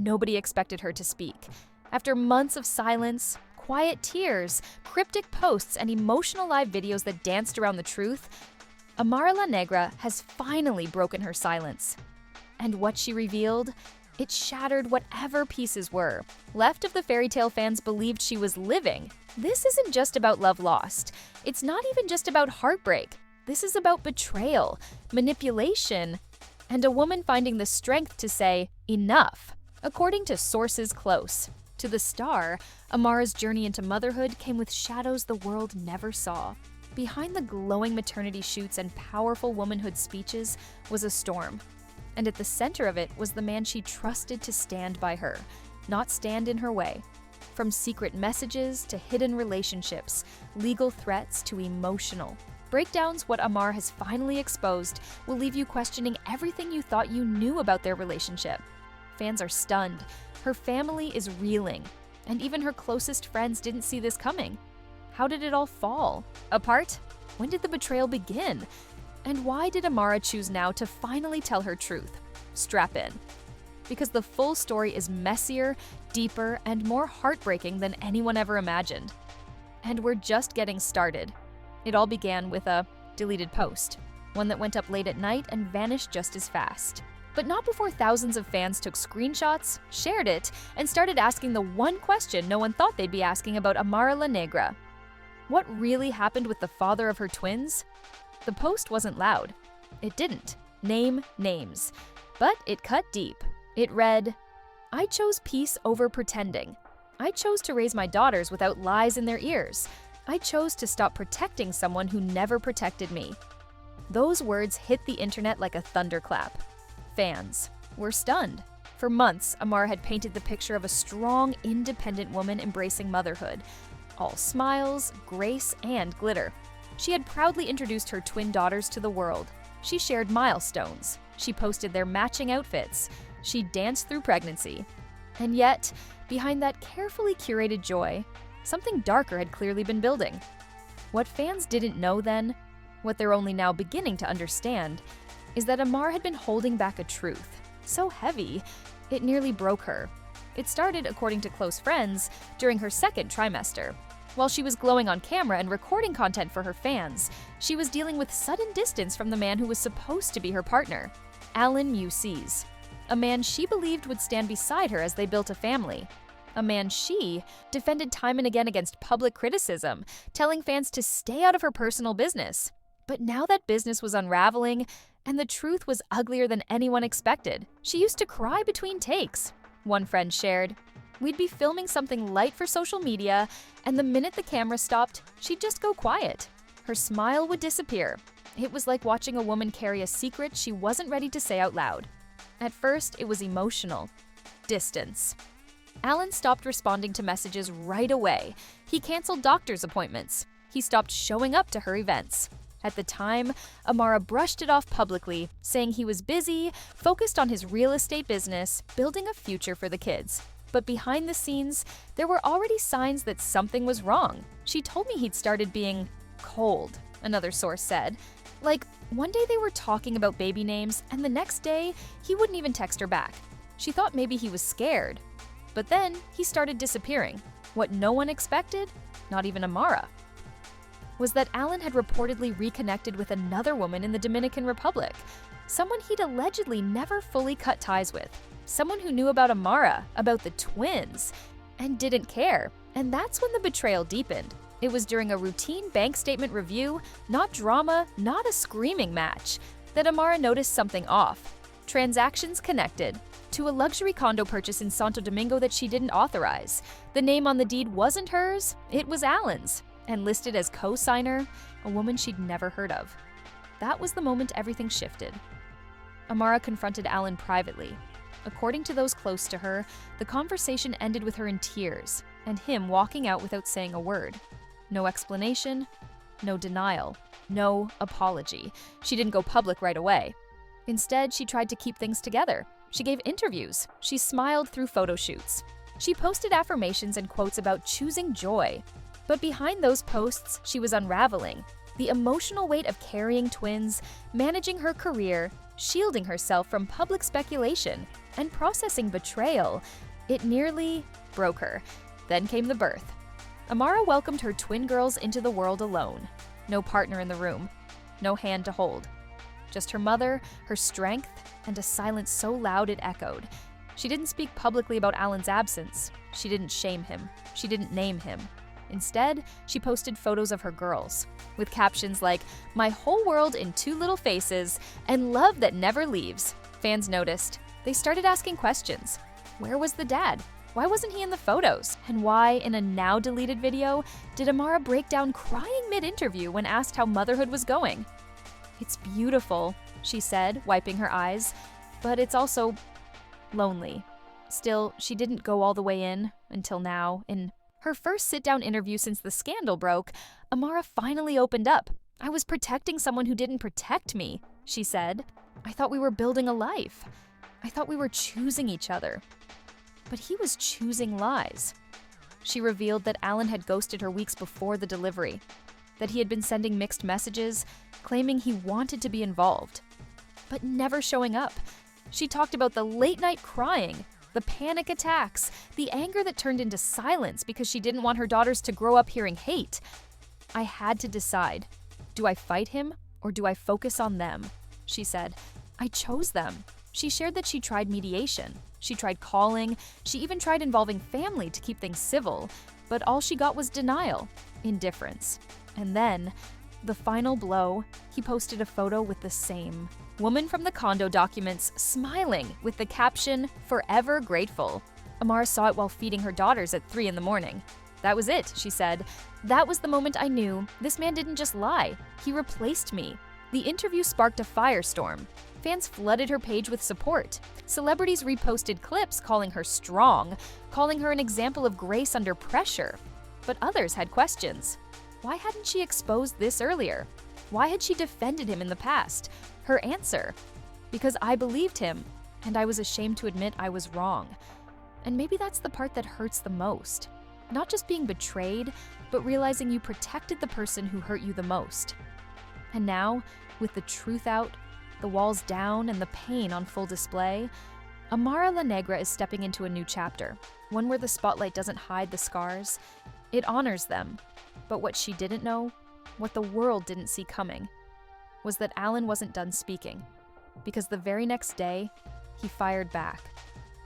nobody expected her to speak. After months of silence, quiet tears, cryptic posts, and emotional live videos that danced around the truth, Amara La Negra has finally broken her silence. And what she revealed? It shattered whatever pieces were left of the fairy tale fans believed she was living. This isn't just about love lost. It's not even just about heartbreak. This is about betrayal, manipulation, and a woman finding the strength to say, enough. According to sources close to the star, Amara's journey into motherhood came with shadows the world never saw. Behind the glowing maternity shoots and powerful womanhood speeches was a storm. And at the center of it was the man she trusted to stand by her, not stand in her way. From secret messages to hidden relationships, legal threats to emotional breakdowns, what Amara has finally exposed will leave you questioning everything you thought you knew about their relationship. Fans are stunned, her family is reeling, and even her closest friends didn't see this coming. How did it all fall apart? When did the betrayal begin? And why did Amara choose now to finally tell her truth? Strap in. Because the full story is messier, deeper, and more heartbreaking than anyone ever imagined. And we're just getting started. It all began with a deleted post, one that went up late at night and vanished just as fast. But not before thousands of fans took screenshots, shared it, and started asking the one question no one thought they'd be asking about Amara La Negra. What really happened with the father of her twins? The post wasn't loud. It didn't name names, but it cut deep. It read, "I chose peace over pretending. I chose to raise my daughters without lies in their ears. I chose to stop protecting someone who never protected me." Those words hit the internet like a thunderclap. Fans were stunned. For months, Amara had painted the picture of a strong, independent woman embracing motherhood. All smiles, grace, and glitter. She had proudly introduced her twin daughters to the world. She shared milestones. She posted their matching outfits. She danced through pregnancy. And yet, behind that carefully curated joy, something darker had clearly been building. What fans didn't know then, what they're only now beginning to understand, is that Amara had been holding back a truth so heavy, it nearly broke her. It started, according to close friends, during her second trimester. While she was glowing on camera and recording content for her fans, she was dealing with sudden distance from the man who was supposed to be her partner, Alan Musees, a man she believed would stand beside her as they built a family. A man she defended time and again against public criticism, telling fans to stay out of her personal business. But now that business was unraveling, and the truth was uglier than anyone expected. She used to cry between takes. One friend shared, "We'd be filming something light for social media, and the minute the camera stopped, she'd just go quiet. Her smile would disappear. It was like watching a woman carry a secret she wasn't ready to say out loud." At first, it was emotional. Distance. Alan stopped responding to messages right away. He canceled doctor's appointments. He stopped showing up to her events. At the time, Amara brushed it off publicly, saying he was busy, focused on his real estate business, building a future for the kids. But behind the scenes, there were already signs that something was wrong. "She told me he'd started being cold," another source said. Like, one day they were talking about baby names, and the next day, he wouldn't even text her back. She thought maybe he was scared. But then, he started disappearing. What no one expected, not even Amara, was that Alan had reportedly reconnected with another woman in the Dominican Republic, someone he'd allegedly never fully cut ties with, someone who knew about Amara, about the twins, and didn't care. And that's when the betrayal deepened. It was during a routine bank statement review, not drama, not a screaming match, that Amara noticed something off. Transactions connected to a luxury condo purchase in Santo Domingo that she didn't authorize. The name on the deed wasn't hers, it was Alan's, and listed as co-signer, a woman she'd never heard of. That was the moment everything shifted. Amara confronted Alan privately. According to those close to her, the conversation ended with her in tears, and him walking out without saying a word. No explanation, no denial, no apology. She didn't go public right away. Instead, she tried to keep things together. She gave interviews. She smiled through photo shoots. She posted affirmations and quotes about choosing joy. But behind those posts, she was unraveling. The emotional weight of carrying twins, managing her career, shielding herself from public speculation. and processing betrayal. It nearly broke her. Then came the birth. Amara welcomed her twin girls into the world alone. No partner in the room. No hand to hold. Just her mother, her strength, and a silence so loud it echoed. She didn't speak publicly about Alan's absence. She didn't shame him. She didn't name him. Instead, she posted photos of her girls, with captions like, "My whole world in 2 little faces," and "Love that never leaves." Fans noticed. They started asking questions. Where was the dad? Why wasn't he in the photos? And why, in a now-deleted video, did Amara break down crying mid-interview when asked how motherhood was going? "It's beautiful," she said, wiping her eyes, "but it's also lonely." Still, she didn't go all the way in until now. In her first sit-down interview since the scandal broke, Amara finally opened up. "I was protecting someone who didn't protect me," she said. "I thought we were building a life. I thought we were choosing each other. But he was choosing lies." She revealed that Alan had ghosted her weeks before the delivery, that he had been sending mixed messages, claiming he wanted to be involved, but never showing up. She talked about the late-night crying, the panic attacks, the anger that turned into silence because she didn't want her daughters to grow up hearing hate. "I had to decide. Do I fight him or do I focus on them?" she said. "I chose them." She shared that she tried mediation. She tried calling. She even tried involving family to keep things civil. But all she got was denial, indifference. And then, the final blow, he posted a photo with the same woman from the condo documents smiling with the caption, "Forever grateful." Amara saw it while feeding her daughters at 3 a.m. "That was it," she said. "That was the moment I knew this man didn't just lie. He replaced me." The interview sparked a firestorm. Fans flooded her page with support. Celebrities reposted clips calling her strong, calling her an example of grace under pressure. But others had questions. Why hadn't she exposed this earlier? Why had she defended him in the past? Her answer: "Because I believed him, and I was ashamed to admit I was wrong." And maybe that's the part that hurts the most. Not just being betrayed, but realizing you protected the person who hurt you the most. And now, with the truth out, the walls down, and the pain on full display, Amara La Negra is stepping into a new chapter, one where the spotlight doesn't hide the scars. It honors them. But what she didn't know, what the world didn't see coming, was that Alan wasn't done speaking. Because the very next day, he fired back.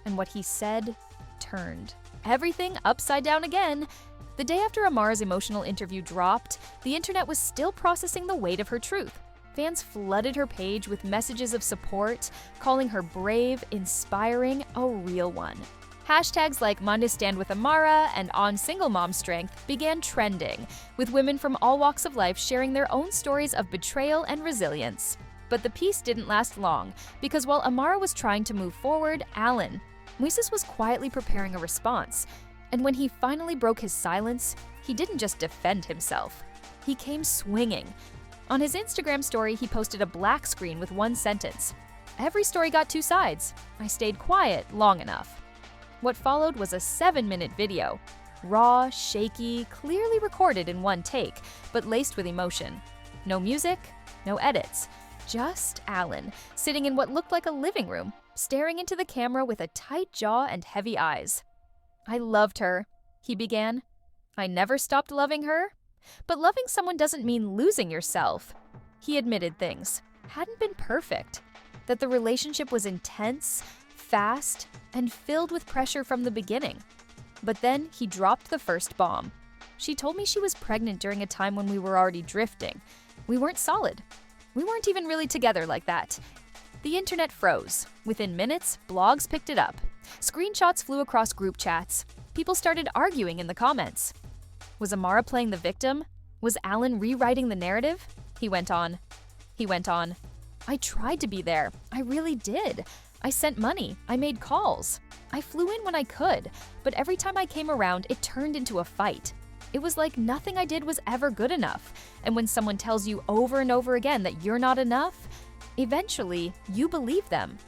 And what he said turned everything upside down again. The day after Amara's emotional interview dropped, the internet was still processing the weight of her truth. Fans flooded her page with messages of support, calling her brave, inspiring, a real one. Hashtags like "Manda Stand with Amara" and "On Single Mom Strength" began trending, with women from all walks of life sharing their own stories of betrayal and resilience. But the peace didn't last long, because while Amara was trying to move forward, Alan, Moises, was quietly preparing a response. And when he finally broke his silence, he didn't just defend himself. He came swinging. On his Instagram story, he posted a black screen with one sentence: "Every story got 2 sides. I stayed quiet long enough." What followed was a 7-minute video. Raw, shaky, clearly recorded in one take, but laced with emotion. No music, no edits. Just Alan, sitting in what looked like a living room, staring into the camera with a tight jaw and heavy eyes. "I loved her," he began. "I never stopped loving her. But loving someone doesn't mean losing yourself." He admitted things hadn't been perfect, that the relationship was intense, fast, and filled with pressure from the beginning. But then he dropped the first bomb. "She told me she was pregnant during a time when we were already drifting. We weren't solid. We weren't even really together like that." The internet froze. Within minutes, blogs picked it up. Screenshots flew across group chats. People started arguing in the comments. Was Amara playing the victim? Was Alan rewriting the narrative? He went on. "I tried to be there. I really did. I sent money. I made calls. I flew in when I could. But every time I came around, it turned into a fight. It was like nothing I did was ever good enough. And when someone tells you over and over again that you're not enough, eventually, you believe them."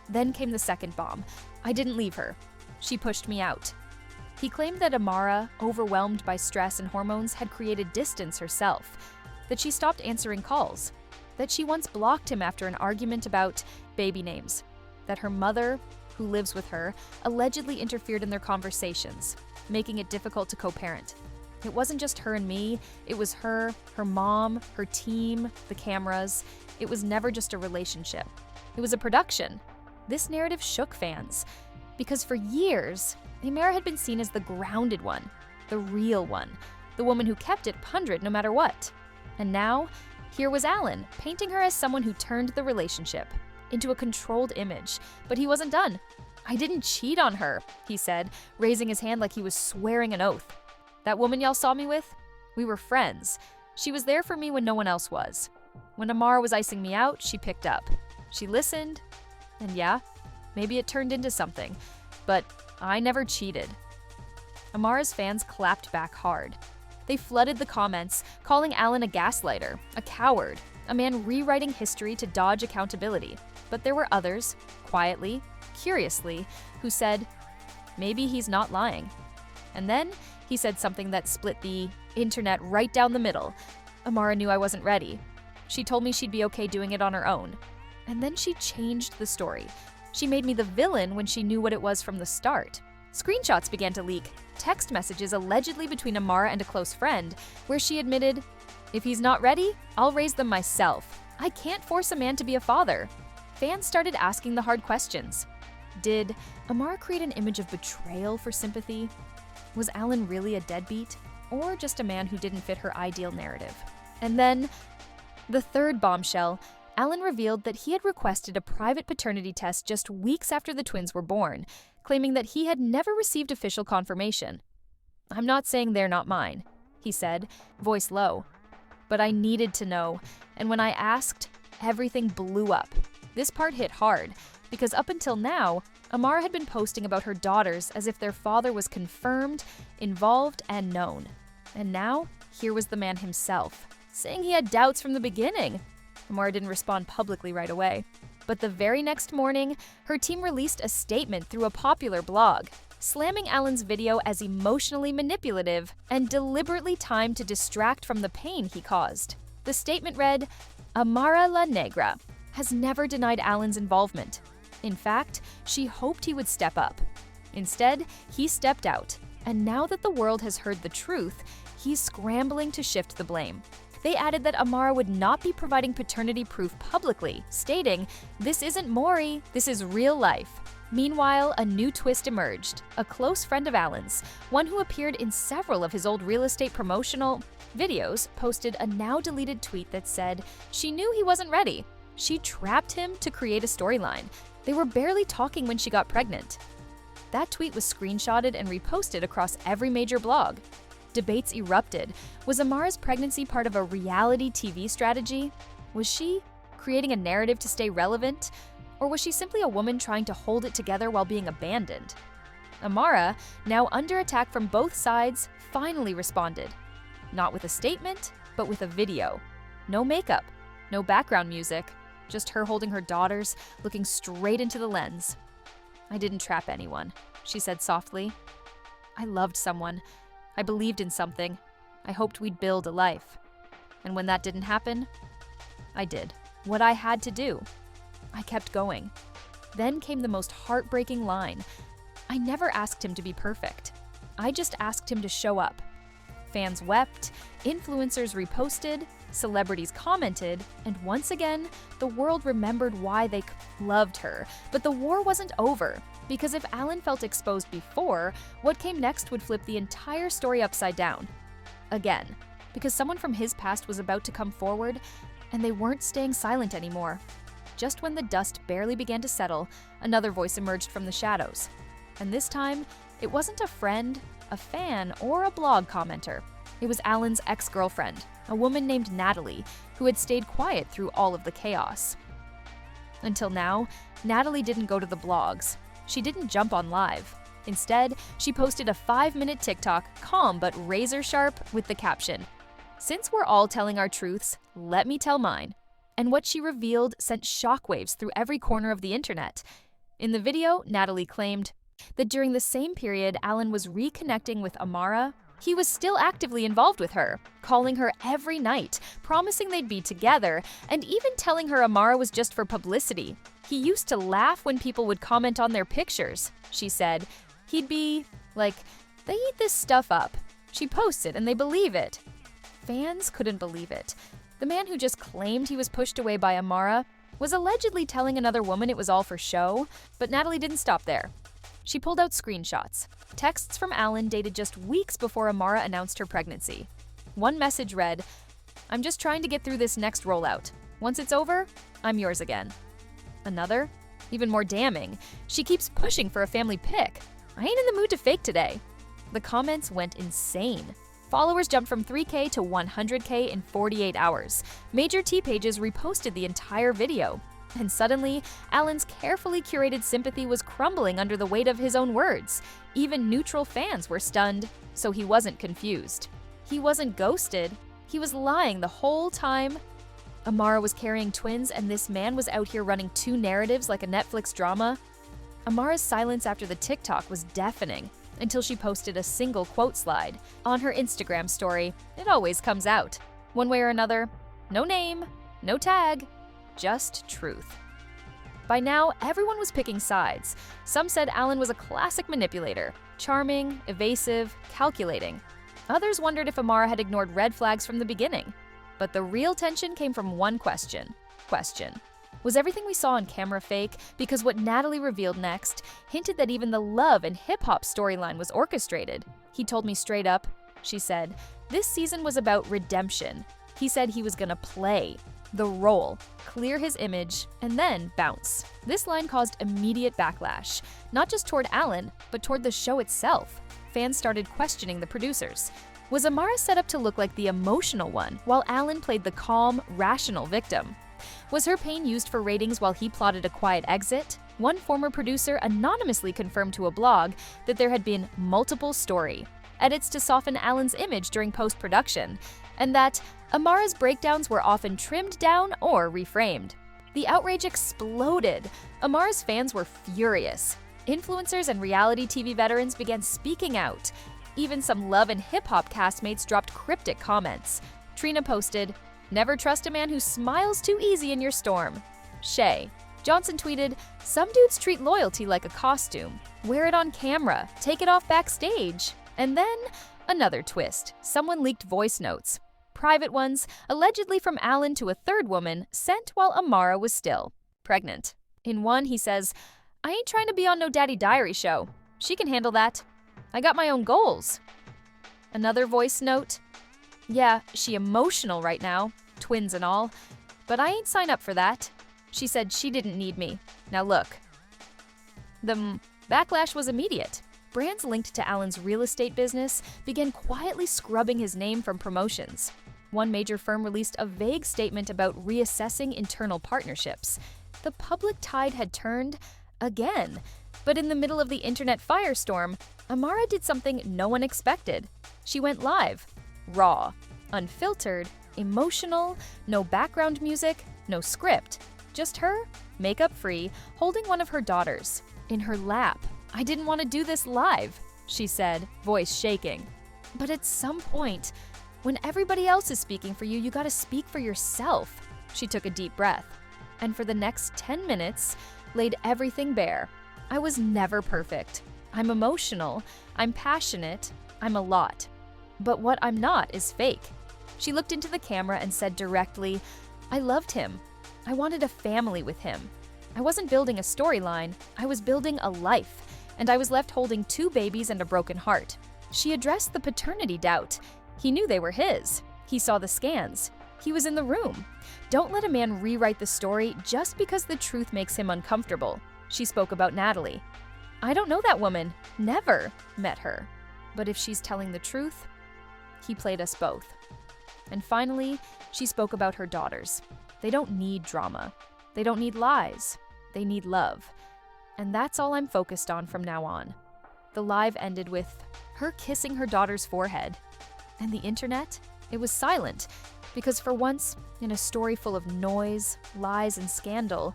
Then came the second bomb. "I didn't leave her. She pushed me out." He claimed that Amara, overwhelmed by stress and hormones, had created distance herself, that she stopped answering calls, that she once blocked him after an argument about baby names, that her mother, who lives with her, allegedly interfered in their conversations, making it difficult to co-parent. It wasn't just her and me, it was her, her mom, her team, the cameras. It was never just a relationship. It was a production. This narrative shook fans, because for years, Amara had been seen as the grounded one, the real one, the woman who kept it 100 no matter what. And now, here was Alan, painting her as someone who turned the relationship into a controlled image. But he wasn't done. "I didn't cheat on her," he said, raising his hand like he was swearing an oath. "That woman y'all saw me with? We were friends. She was there for me when no one else was. When Amara was icing me out, she picked up. She listened, and yeah, maybe it turned into something, but I never cheated." Amara's fans clapped back hard. They flooded the comments, calling Alan a gaslighter, a coward, a man rewriting history to dodge accountability. But there were others, quietly, curiously, who said, maybe he's not lying. And then he said something that split the internet right down the middle. "Amara knew I wasn't ready. She told me she'd be okay doing it on her own. And then she changed the story. She made me the villain when she knew what it was from the start." Screenshots began to leak, text messages allegedly between Amara and a close friend, where she admitted, "If he's not ready, I'll raise them myself. I can't force a man to be a father." Fans started asking the hard questions. Did Amara create an image of betrayal for sympathy? Was Alan really a deadbeat, or just a man who didn't fit her ideal narrative? And then, the third bombshell, Alan revealed that he had requested a private paternity test just weeks after the twins were born, claiming that he had never received official confirmation. "I'm not saying they're not mine," he said, voice low. "But I needed to know, and when I asked, everything blew up." This part hit hard, because up until now, Amara had been posting about her daughters as if their father was confirmed, involved, and known. And now, here was the man himself, saying he had doubts from the beginning. Amara didn't respond publicly right away. But the very next morning, her team released a statement through a popular blog, slamming Alan's video as emotionally manipulative and deliberately timed to distract from the pain he caused. The statement read, "Amara La Negra has never denied Alan's involvement. In fact, she hoped he would step up. Instead, he stepped out, and now that the world has heard the truth, he's scrambling to shift the blame." They added that Amara would not be providing paternity proof publicly, stating, "This isn't Maury, this is real life." Meanwhile, a new twist emerged. A close friend of Alan's, one who appeared in several of his old real estate promotional videos, posted a now-deleted tweet that said she knew he wasn't ready. She trapped him to create a storyline. They were barely talking when she got pregnant. That tweet was screenshotted and reposted across every major blog. Debates erupted. Was Amara's pregnancy part of a reality TV strategy? Was she creating a narrative to stay relevant? Or was she simply a woman trying to hold it together while being abandoned? Amara, now under attack from both sides, finally responded. Not with a statement, but with a video. No makeup, no background music, just her holding her daughters, looking straight into the lens. "I didn't trap anyone," she said softly. "I loved someone. I believed in something. I hoped we'd build a life. And when that didn't happen, I did what I had to do. I kept going." Then came the most heartbreaking line. "I never asked him to be perfect. I just asked him to show up." Fans wept, influencers reposted, celebrities commented, and once again, the world remembered why they loved her. But the war wasn't over. Because if Alan felt exposed before, what came next would flip the entire story upside down. Again, because someone from his past was about to come forward, and they weren't staying silent anymore. Just when the dust barely began to settle, another voice emerged from the shadows. And this time, it wasn't a friend, a fan, or a blog commenter. It was Alan's ex-girlfriend, a woman named Natalie, who had stayed quiet through all of the chaos. Until now, Natalie didn't go to the blogs. She didn't jump on live. Instead, she posted a 5-minute TikTok, calm but razor sharp, with the caption, "Since we're all telling our truths, let me tell mine." And what she revealed sent shockwaves through every corner of the internet. In the video, Natalie claimed that during the same period Alan was reconnecting with Amara, he was still actively involved with her, calling her every night, promising they'd be together, and even telling her Amara was just for publicity. He used to laugh when people would comment on their pictures, she said. He'd be like, "They eat this stuff up." She posts it and they believe it. Fans couldn't believe it. The man who just claimed he was pushed away by Amara was allegedly telling another woman it was all for show, but Natalie didn't stop there. She pulled out screenshots, texts from Alan dated just weeks before Amara announced her pregnancy. One message read, "I'm just trying to get through this next rollout. Once it's over, I'm yours again." Another, even more damning, "She keeps pushing for a family pic. I ain't in the mood to fake today." The comments went insane. Followers jumped from 3K to 100K in 48 hours. Major T pages reposted the entire video. And suddenly, Alan's carefully curated sympathy was crumbling under the weight of his own words. Even neutral fans were stunned, so he wasn't confused. He wasn't ghosted. He was lying the whole time. Amara was carrying twins, and this man was out here running two narratives like a Netflix drama. Amara's silence after the TikTok was deafening, until she posted a single quote slide. On her Instagram story, it always comes out. One way or another, no name, no tag, just truth. By now, everyone was picking sides. Some said Alan was a classic manipulator, charming, evasive, calculating. Others wondered if Amara had ignored red flags from the beginning. But the real tension came from one question. Was everything we saw on camera fake? Because what Natalie revealed next hinted that even the love and hip-hop storyline was orchestrated. "He told me straight up," she said, "this season was about redemption. He said he was gonna play the role, clear his image, and then bounce." This line caused immediate backlash, not just toward Alan, but toward the show itself. Fans started questioning the producers. Was Amara set up to look like the emotional one, while Alan played the calm, rational victim? Was her pain used for ratings while he plotted a quiet exit? One former producer anonymously confirmed to a blog that there had been multiple story edits to soften Alan's image during post-production, and that Amara's breakdowns were often trimmed down or reframed. The outrage exploded. Amara's fans were furious. Influencers and reality TV veterans began speaking out. Even some Love and Hip Hop castmates dropped cryptic comments. Trina posted, "Never trust a man who smiles too easy in your storm." Shay Johnson tweeted, "Some dudes treat loyalty like a costume. Wear it on camera, take it off backstage." And then another twist. Someone leaked voice notes. Private ones, allegedly from Alan to a third woman, sent while Amara was still pregnant. In one, he says, "I ain't trying to be on no daddy diary show. She can handle that. I got my own goals." Another voice note, "Yeah, she emotional right now, twins and all, but I ain't sign up for that. She said she didn't need me. Now look." The backlash was immediate. Brands linked to Alan's real estate business began quietly scrubbing his name from promotions. One major firm released a vague statement about reassessing internal partnerships. The public tide had turned again. But in the middle of the internet firestorm, Amara did something no one expected. She went live. Raw, unfiltered, emotional, no background music, no script. Just her, makeup-free, holding one of her daughters in her lap. "I didn't want to do this live," she said, voice shaking. "But at some point, when everybody else is speaking for you, you gotta speak for yourself." She took a deep breath, and for the next 10 minutes, laid everything bare. "I was never perfect. I'm emotional, I'm passionate, I'm a lot. But what I'm not is fake." She looked into the camera and said directly, "I loved him. I wanted a family with him. I wasn't building a storyline, I was building a life, and I was left holding 2 babies and a broken heart." She addressed the paternity doubt. He knew they were his. He saw the scans. He was in the room. Don't let a man rewrite the story just because the truth makes him uncomfortable. She spoke about Natalie. "I don't know that woman. Never met her. But if she's telling the truth, he played us both." And finally, she spoke about her daughters. They don't need drama. They don't need lies. They need love. And that's all I'm focused on from now on. The live ended with her kissing her daughter's forehead. And the internet? It was silent, because for once, in a story full of noise, lies, and scandal,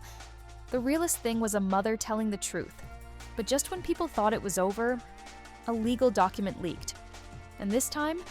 the realest thing was a mother telling the truth. But just when people thought it was over, a legal document leaked. And this time,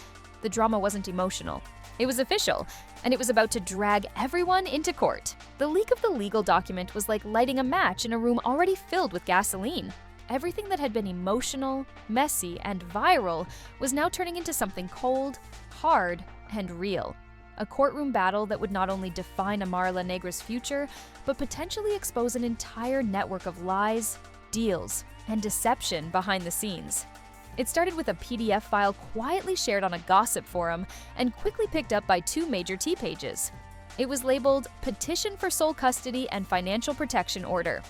the drama wasn't emotional. It was official, and it was about to drag everyone into court. The leak of the legal document was like lighting a match in a room already filled with gasoline. Everything that had been emotional, messy, and viral was now turning into something cold, hard, and real. A courtroom battle that would not only define Amara La Negra's future, but potentially expose an entire network of lies, deals, and deception behind the scenes. It started with a PDF file quietly shared on a gossip forum and quickly picked up by 2 major T pages. It was labeled Petition for Sole Custody and Financial Protection Order.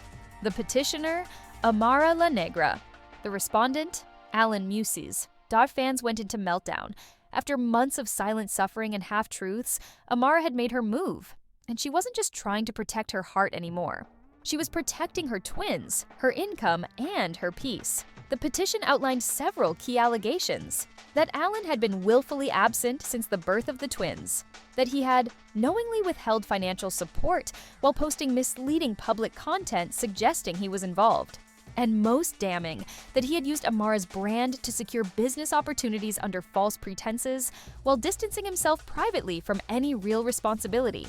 The petitioner, Amara La Negra. The respondent, Alan Muses. Fans went into meltdown. After months of silent suffering and half-truths, Amara had made her move. And she wasn't just trying to protect her heart anymore. She was protecting her twins, her income, and her peace. The petition outlined several key allegations. That Alan had been willfully absent since the birth of the twins. That he had knowingly withheld financial support while posting misleading public content suggesting he was involved. And most damning, that he had used Amara's brand to secure business opportunities under false pretenses while distancing himself privately from any real responsibility.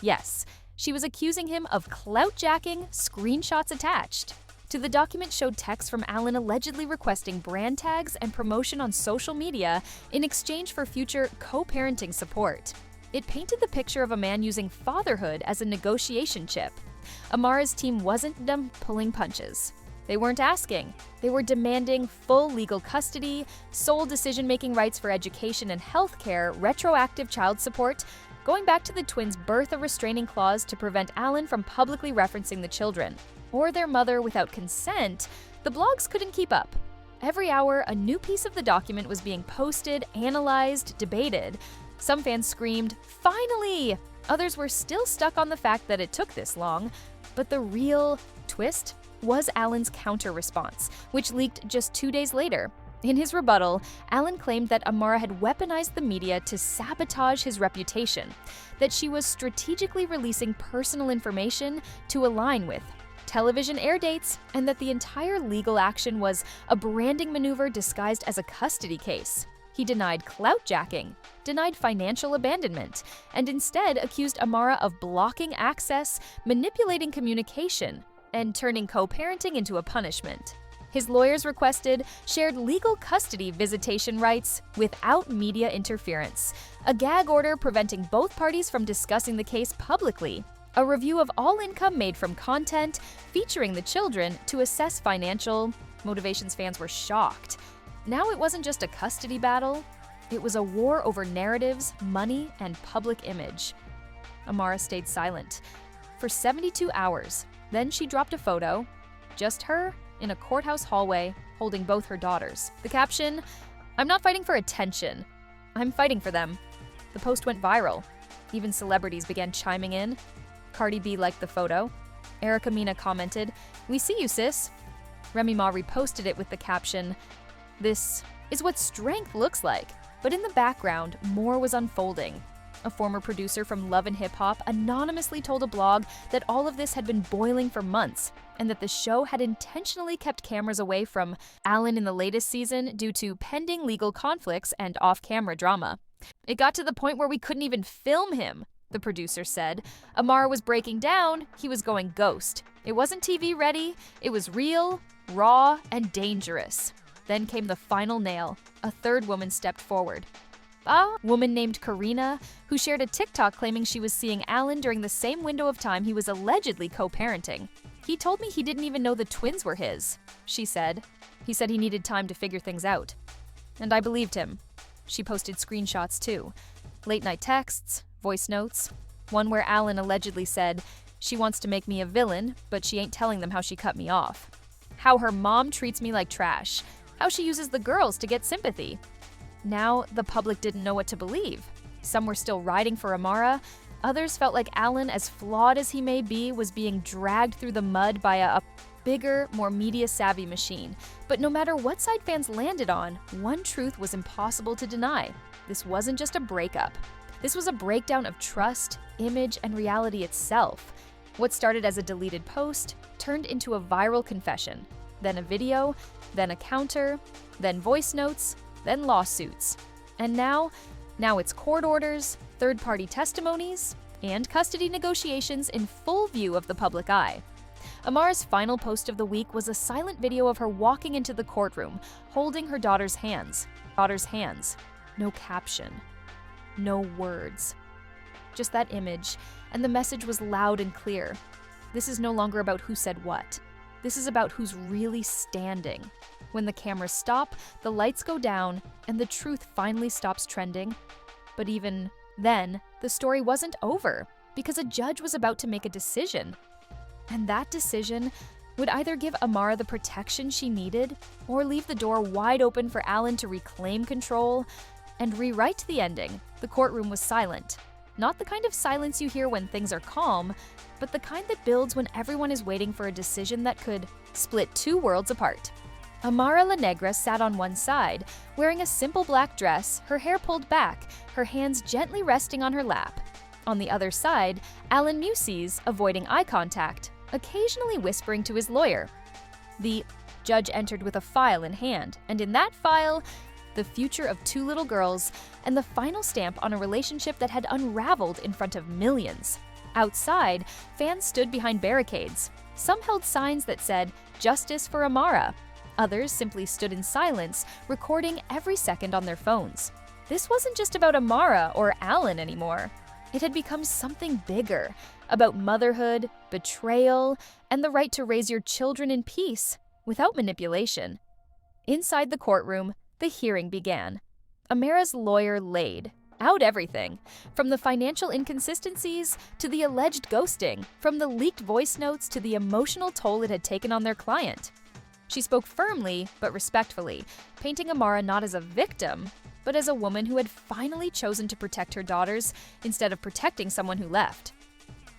Yes, she was accusing him of clout-jacking, screenshots attached. To the document showed text from Alan allegedly requesting brand tags and promotion on social media in exchange for future co-parenting support. It painted the picture of a man using fatherhood as a negotiation chip. Amara's team wasn't done pulling punches. They weren't asking. They were demanding full legal custody, sole decision-making rights for education and healthcare, retroactive child support, going back to the twins' birth a restraining clause to prevent Alan from publicly referencing the children, or their mother without consent. The blogs couldn't keep up. Every hour, a new piece of the document was being posted, analyzed, debated. Some fans screamed, "Finally!" Others were still stuck on the fact that it took this long. But the real twist was Alan's counter-response, which leaked just 2 days later. In his rebuttal, Alan claimed that Amara had weaponized the media to sabotage his reputation, that she was strategically releasing personal information to align with television air dates, and that the entire legal action was a branding maneuver disguised as a custody case. He denied clout-jacking, denied financial abandonment, and instead accused Amara of blocking access, manipulating communication, and turning co-parenting into a punishment. His lawyers requested shared legal custody visitation rights without media interference, a gag order preventing both parties from discussing the case publicly, a review of all income made from content featuring the children to assess financial motivations. Fans were shocked. Now it wasn't just a custody battle, it was a war over narratives, money, and public image. Amara stayed silent for 72 hours. Then she dropped a photo, just her in a courthouse hallway holding both her daughters. The caption, "I'm not fighting for attention, I'm fighting for them." The post went viral. Even celebrities began chiming in. Cardi B liked the photo. Erica Mena commented, "We see you, sis." Remy Ma reposted it with the caption, "This is what strength looks like." But in the background, more was unfolding. A former producer from Love and Hip Hop anonymously told a blog that all of this had been boiling for months, and that the show had intentionally kept cameras away from Alan in the latest season due to pending legal conflicts and off-camera drama. "It got to the point where we couldn't even film him," the producer said. "Amara was breaking down, he was going ghost. It wasn't TV ready, it was real, raw, and dangerous." Then came the final nail. A third woman stepped forward. A woman named Karina, who shared a TikTok claiming she was seeing Alan during the same window of time he was allegedly co-parenting. "He told me he didn't even know the twins were his," she said. "He said he needed time to figure things out. And I believed him." She posted screenshots too. Late-night texts, voice notes. One where Alan allegedly said, "She wants to make me a villain, but she ain't telling them how she cut me off. How her mom treats me like trash. How she uses the girls to get sympathy." Now, the public didn't know what to believe. Some were still riding for Amara. Others felt like Alan, as flawed as he may be, was being dragged through the mud by a bigger, more media-savvy machine. But no matter what side fans landed on, one truth was impossible to deny. This wasn't just a breakup. This was a breakdown of trust, image, and reality itself. What started as a deleted post turned into a viral confession, then a video, then a counter, then voice notes, then lawsuits. And now it's court orders, third-party testimonies, and custody negotiations in full view of the public eye. Amara's final post of the week was a silent video of her walking into the courtroom, holding her daughter's hands. No caption. No words. Just that image, and the message was loud and clear. This is no longer about who said what. This is about who's really standing. When the cameras stop, the lights go down, and the truth finally stops trending. But even then, the story wasn't over, because a judge was about to make a decision. And that decision would either give Amara the protection she needed, or leave the door wide open for Alan to reclaim control and rewrite the ending. The courtroom was silent. Not the kind of silence you hear when things are calm, but the kind that builds when everyone is waiting for a decision that could split two worlds apart. Amara La Negra sat on one side, wearing a simple black dress, her hair pulled back, her hands gently resting on her lap. On the other side, Alan Muses, avoiding eye contact, occasionally whispering to his lawyer. The judge entered with a file in hand, and in that file, the future of two little girls and the final stamp on a relationship that had unraveled in front of millions. Outside, fans stood behind barricades. Some held signs that said, "Justice for Amara." Others simply stood in silence, recording every second on their phones. This wasn't just about Amara or Alan anymore. It had become something bigger, about motherhood, betrayal, and the right to raise your children in peace, without manipulation. Inside the courtroom, the hearing began. Amara's lawyer laid out everything, from the financial inconsistencies to the alleged ghosting, from the leaked voice notes to the emotional toll it had taken on their client. She spoke firmly but respectfully, painting Amara not as a victim, but as a woman who had finally chosen to protect her daughters instead of protecting someone who left.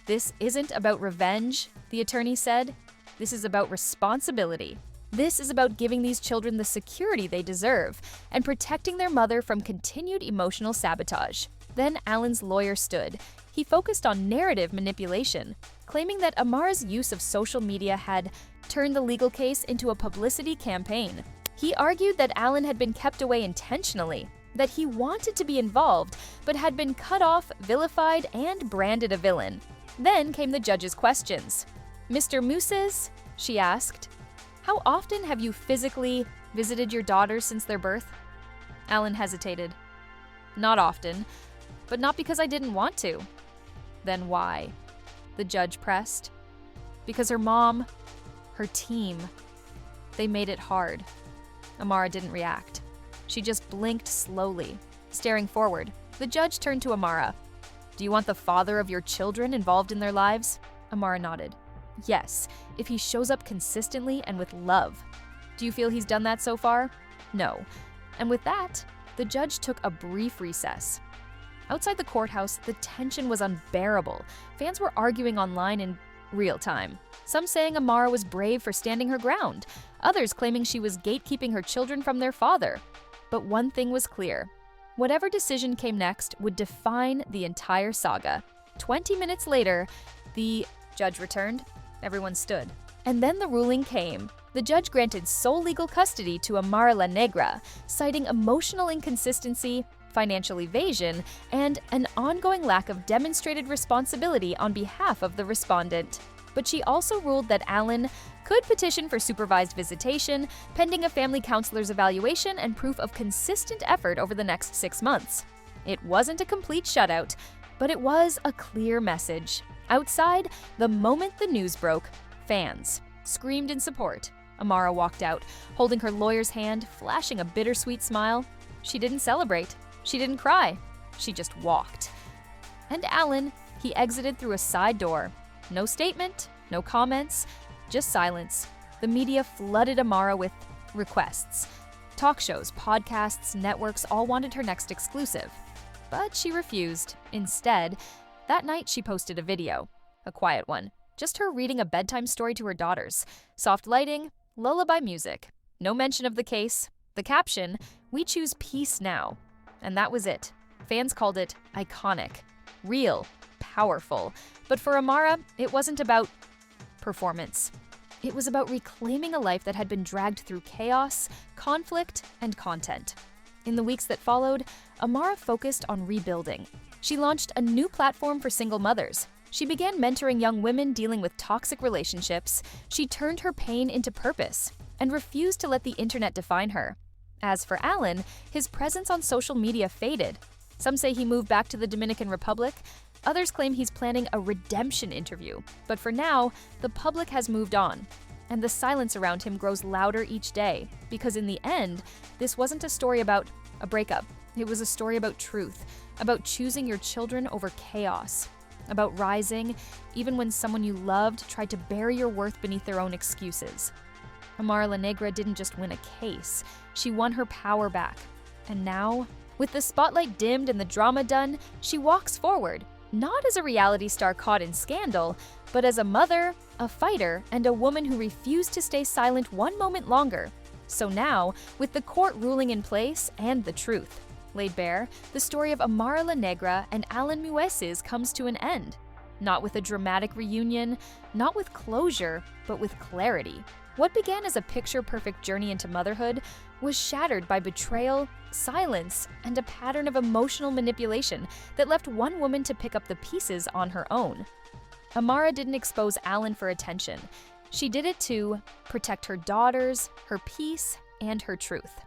"This isn't about revenge," the attorney said. "This is about responsibility. This is about giving these children the security they deserve and protecting their mother from continued emotional sabotage." Then Alan's lawyer stood. He focused on narrative manipulation, claiming that Amara's use of social media had turned the legal case into a publicity campaign. He argued that Alan had been kept away intentionally, that he wanted to be involved but had been cut off, vilified, and branded a villain. Then came the judge's questions. "Mr. Muses," she asked, "how often have you physically visited your daughters since their birth?" Alan hesitated. "Not often, but not because I didn't want to." "Then why?" the judge pressed. "Because her mom, her team, they made it hard." Amara didn't react. She just blinked slowly, staring forward. The judge turned to Amara. "Do you want the father of your children involved in their lives?" Amara nodded. "Yes, if he shows up consistently and with love." "Do you feel he's done that so far?" "No." And with that, the judge took a brief recess. Outside the courthouse, the tension was unbearable. Fans were arguing online in real time. Some saying Amara was brave for standing her ground, others claiming she was gatekeeping her children from their father. But one thing was clear. Whatever decision came next would define the entire saga. 20 minutes later, the judge returned. Everyone stood. And then the ruling came. The judge granted sole legal custody to Amara La Negra, citing emotional inconsistency, financial evasion, and an ongoing lack of demonstrated responsibility on behalf of the respondent. But she also ruled that Alan could petition for supervised visitation, pending a family counselor's evaluation and proof of consistent effort over the next 6 months. It wasn't a complete shutout, but it was a clear message. Outside, the moment the news broke, fans screamed in support. Amara walked out, holding her lawyer's hand, flashing a bittersweet smile. She didn't celebrate. She didn't cry. She just walked. And Alan, he exited through a side door. No statement, no comments, just silence. The media flooded Amara with requests. Talk shows, podcasts, networks all wanted her next exclusive. But she refused. Instead, that night she posted a video. A quiet one. Just her reading a bedtime story to her daughters. Soft lighting, lullaby music. No mention of the case. The caption, "We choose peace now." And that was it. Fans called it iconic, real, powerful. But for Amara, it wasn't about performance. It was about reclaiming a life that had been dragged through chaos, conflict, and content. In the weeks that followed, Amara focused on rebuilding. She launched a new platform for single mothers. She began mentoring young women dealing with toxic relationships. She turned her pain into purpose and refused to let the internet define her. As for Alan, his presence on social media faded. Some say he moved back to the Dominican Republic. Others claim he's planning a redemption interview. But for now, the public has moved on. And the silence around him grows louder each day, because in the end, this wasn't a story about a breakup. It was a story about truth, about choosing your children over chaos, about rising even when someone you loved tried to bury your worth beneath their own excuses. Amara La Negra didn't just win a case, she won her power back. And now, with the spotlight dimmed and the drama done, she walks forward, not as a reality star caught in scandal, but as a mother, a fighter, and a woman who refused to stay silent one moment longer. So now, with the court ruling in place and the truth laid bare, the story of Amara La Negra and Alan Mueces comes to an end. Not with a dramatic reunion, not with closure, but with clarity. What began as a picture-perfect journey into motherhood was shattered by betrayal, silence, and a pattern of emotional manipulation that left one woman to pick up the pieces on her own. Amara didn't expose Alan for attention. She did it to protect her daughters, her peace, and her truth.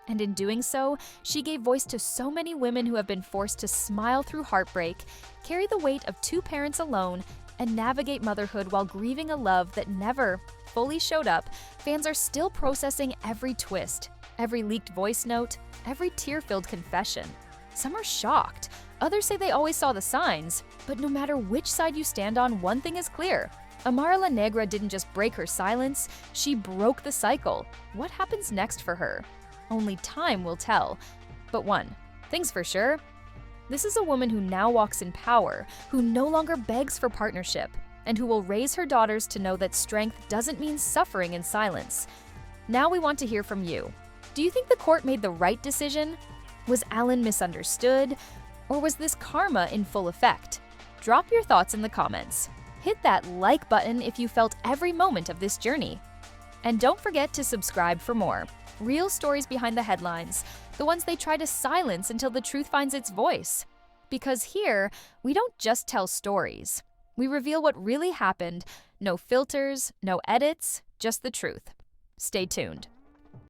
And in doing so, she gave voice to so many women who have been forced to smile through heartbreak, carry the weight of two parents alone, and navigate motherhood while grieving a love that never fully showed up. Fans are still processing every twist, every leaked voice note, every tear-filled confession. Some are shocked. Others say they always saw the signs. But no matter which side you stand on, one thing is clear. Amara La Negra didn't just break her silence, she broke the cycle. What happens next for her? Only time will tell. But one thing's for sure, this is a woman who now walks in power, who no longer begs for partnership, and who will raise her daughters to know that strength doesn't mean suffering in silence. Now we want to hear from you. Do you think the court made the right decision? Was Alan misunderstood? Or was this karma in full effect? Drop your thoughts in the comments. Hit that like button if you felt every moment of this journey. And don't forget to subscribe for more. Real stories behind the headlines, the ones they try to silence until the truth finds its voice. Because here, we don't just tell stories. We reveal what really happened. No filters, no edits, just the truth. Stay tuned.